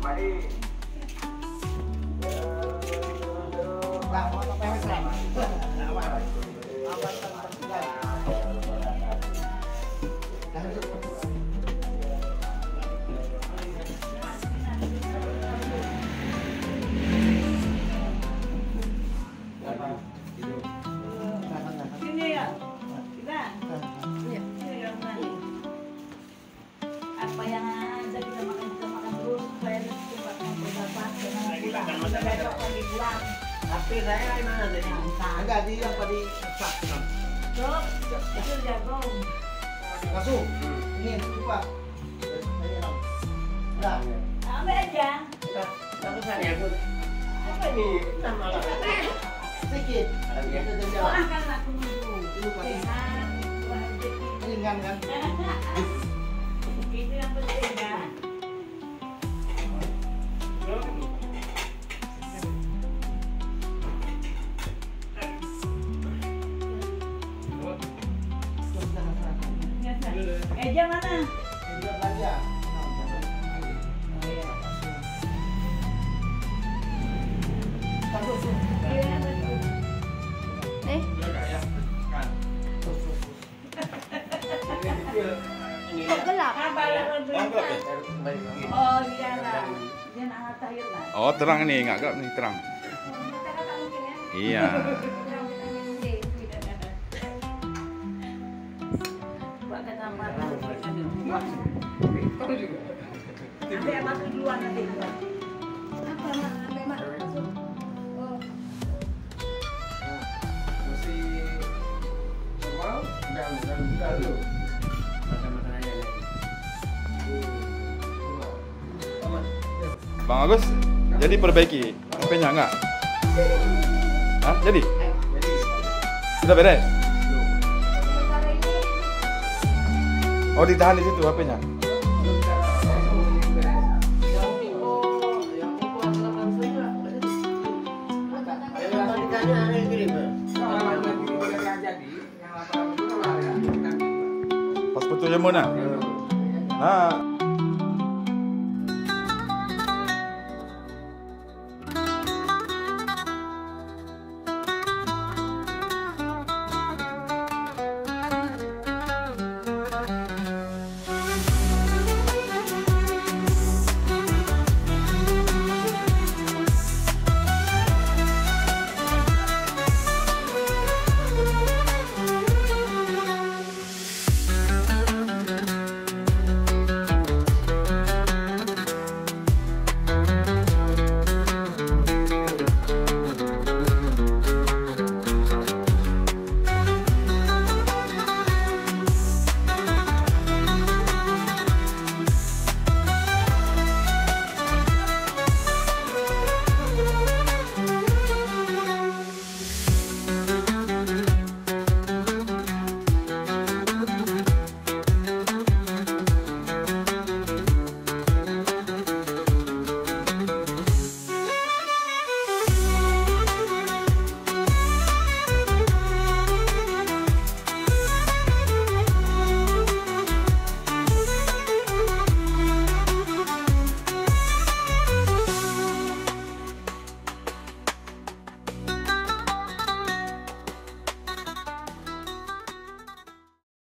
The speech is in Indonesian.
Mari. Sini ya, kita. Apa yang ada kita makan terus supaya tempatnya berdapat jangan pulang. Besok lagi pulang. Tapi saya di mana tadi? Enggak di apa di sak. Terus itu jagung. Masuk. Ini lupa. Enggak. Ambil aja. Tapi saya pun apa ini? Nama sedikit. Wah kan aku nunggu. Lupa. Sehat, bahagia. Ringan kan? Itu yang penting kan. Eja mana? Dia belanja. Iya betul. Kok gelap? Oh iya lah. Dia nak tahir lah. Oh terang nih, nggak gelap nih, terang. Iya. Buat kata apa? Ambil yang masuk duluan nanti. Apa mak? Ambil mak masuk. Oh. Mesti normal? Enggak dulu. Bang Agus, jadi perbaiki HP-nya nggak? Hah? Jadi? Sudah beres? Oh ditahan di situ HP-nya? Pas betulnya mana? Nah.